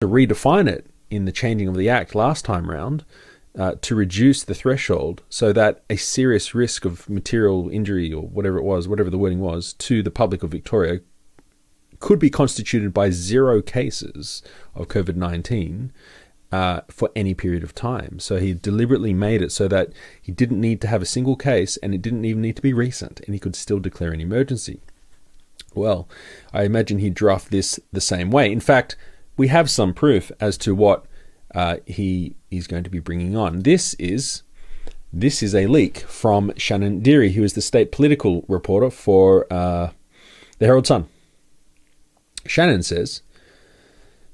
to redefine it in the changing of the Act last time round to reduce the threshold so that a serious risk of material injury or whatever it was, whatever the wording was, to the public of Victoria could be constituted by 0 cases of COVID-19 for any period of time. So he deliberately made it so that he didn't need to have a single case, and it didn't even need to be recent, and he could still declare an emergency. Well, I imagine he'd draft this the same way. In fact, we have some proof as to what he is going to be bringing on. This is a leak from Shannon Deary, who is the state political reporter for the Herald Sun. Shannon says,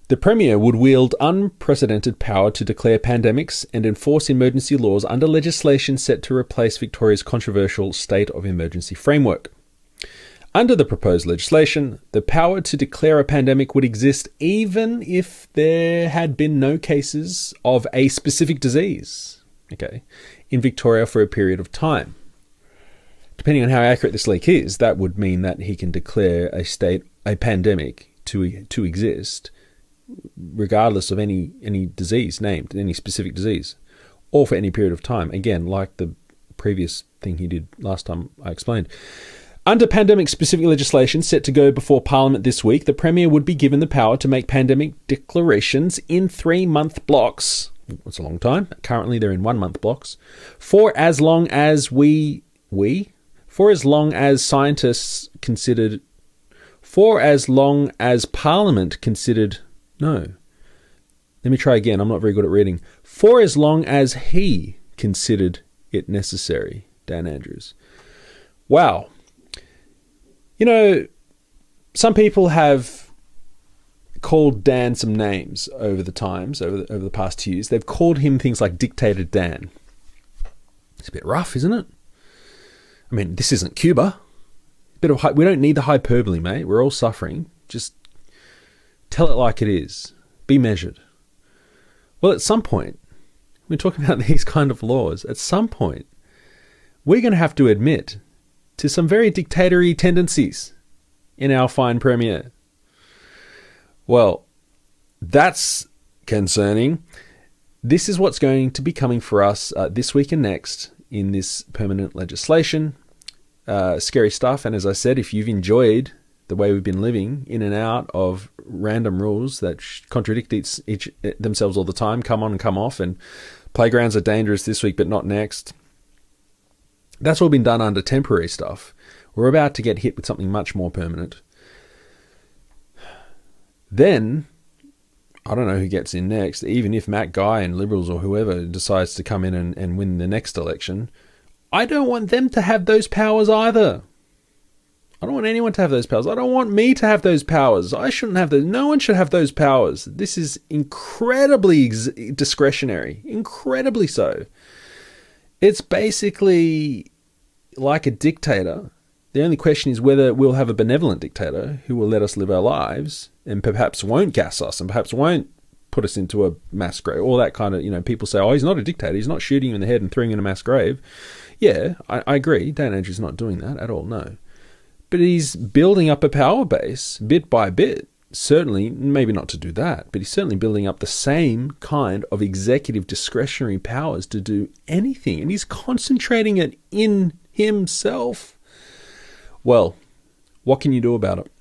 the Premier would wield unprecedented power to declare pandemics and enforce emergency laws under legislation set to replace Victoria's controversial state of emergency framework. Under the proposed legislation, the power to declare a pandemic would exist even if there had been no cases of a specific disease, in Victoria for a period of time. Depending on how accurate this leak is, that would mean that he can declare a pandemic to exist regardless of any disease named, any specific disease, or for any period of time. Again, like the previous thing he did last time I explained. Under pandemic-specific legislation set to go before Parliament this week, the Premier would be given the power to make pandemic declarations in 3-month blocks. That's a long time. Currently, they're in 1-month blocks. For as long as scientists considered, for as long as Parliament considered, no. Let me try again. I'm not very good at reading. For as long as he considered it necessary. Dan Andrews. Wow. You know, some people have called Dan some names over the past 2 years. They've called him things like Dictator Dan. It's a bit rough, isn't it? I mean, this isn't Cuba. We don't need the hyperbole, mate. We're all suffering. Just tell it like it is. Be measured. Well, at some point, we're talking about these kind of laws. At some point, we're going to have to admit to some very dictatorial tendencies in our fine Premier. Well, that's concerning. This is what's going to be coming for us this week and next in this permanent legislation. Scary stuff. And as I said, if you've enjoyed the way we've been living in and out of random rules that contradict themselves all the time, come on and come off, and playgrounds are dangerous this week but not next, that's all been done under temporary stuff. We're about to get hit with something much more permanent. Then, I don't know who gets in next. Even if Matt Guy and Liberals or whoever decides to come in and win the next election, I don't want them to have those powers either. I don't want anyone to have those powers. I don't want me to have those powers. I shouldn't have those. No one should have those powers. This is incredibly discretionary. Incredibly so. It's basically like a dictator. The only question is whether we'll have a benevolent dictator who will let us live our lives and perhaps won't gas us and perhaps won't put us into a mass grave. All that kind of, people say, oh, he's not a dictator. He's not shooting you in the head and throwing you in a mass grave. Yeah, I agree. Dan Andrews is not doing that at all, no. But he's building up a power base bit by bit. Certainly, maybe not to do that, but he's certainly building up the same kind of executive discretionary powers to do anything. And he's concentrating it in himself. Well, what can you do about it?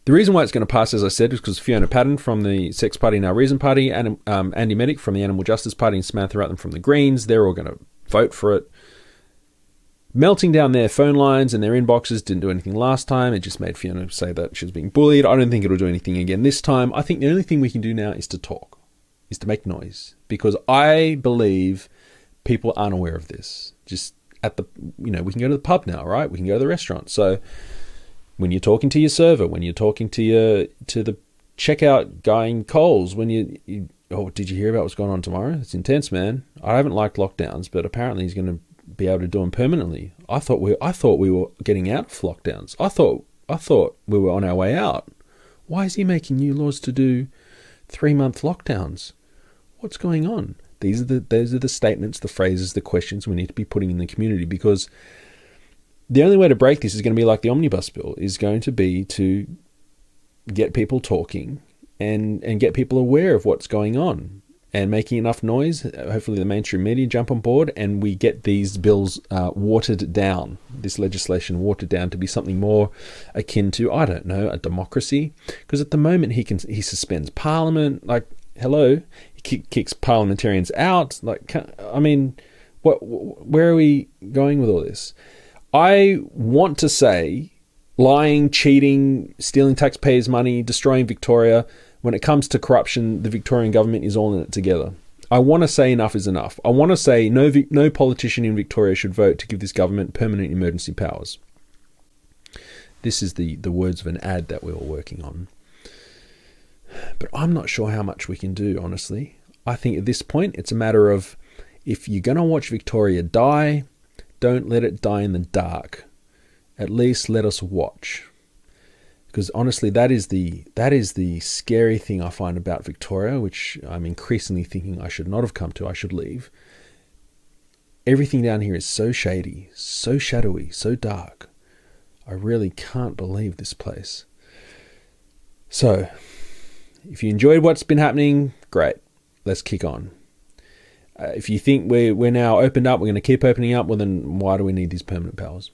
The reason why it's going to pass, as I said, is because Fiona Patten from the Sex Party and Our Reason Party, and Andy Medic from the Animal Justice Party, and Samantha Rutland from the Greens, they're all going to vote for it. Melting down their phone lines and their inboxes didn't do anything last time. It just made Fiona say that she was being bullied. I don't think it'll do anything again this time. I think the only thing we can do now is to talk, is to make noise. Because I believe people aren't aware of this. Just at the, we can go to the pub now, right? We can go to the restaurant. So when you're talking to your server, when you're talking to the checkout guy in Coles, when oh, did you hear about what's going on tomorrow? It's intense, man. I haven't liked lockdowns, but apparently he's going to be able to do them permanently. I thought we were getting out of lockdowns. I thought we were on our way out. Why is he making new laws to do 3-month lockdowns? What's going on? Those are the statements, the phrases, the questions we need to be putting in the community, because the only way to break this is going to be like the omnibus bill, is going to be to get people talking and get people aware of what's going on and making enough noise. Hopefully the mainstream media jump on board and we get these bills watered down, this legislation watered down to be something more akin to, I don't know, a democracy. Because at the moment he suspends Parliament, like, hello, he kicks parliamentarians out. Like, I mean, where are we going with all this? I want to say lying, cheating, stealing taxpayers' money, destroying Victoria. When it comes to corruption, the Victorian government is all in it together. I want to say enough is enough. I want to say no politician in Victoria should vote to give this government permanent emergency powers. This is the words of an ad that we were working on. But I'm not sure how much we can do, honestly. I think at this point, it's a matter of, if you're going to watch Victoria die, don't let it die in the dark. At least let us watch. Because honestly, that is the scary thing I find about Victoria, which I'm increasingly thinking I should not have come to, I should leave. Everything down here is so shady, so shadowy, so dark. I really can't believe this place. So, if you enjoyed what's been happening, great. Let's kick on. If you think we're now opened up, we're going to keep opening up, well then why do we need these permanent powers?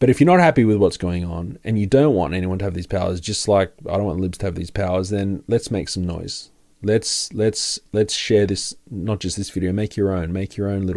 But if you're not happy with what's going on and you don't want anyone to have these powers, just like I don't want Libs to have these powers, then let's make some noise. Let's share this, not just this video, make your own little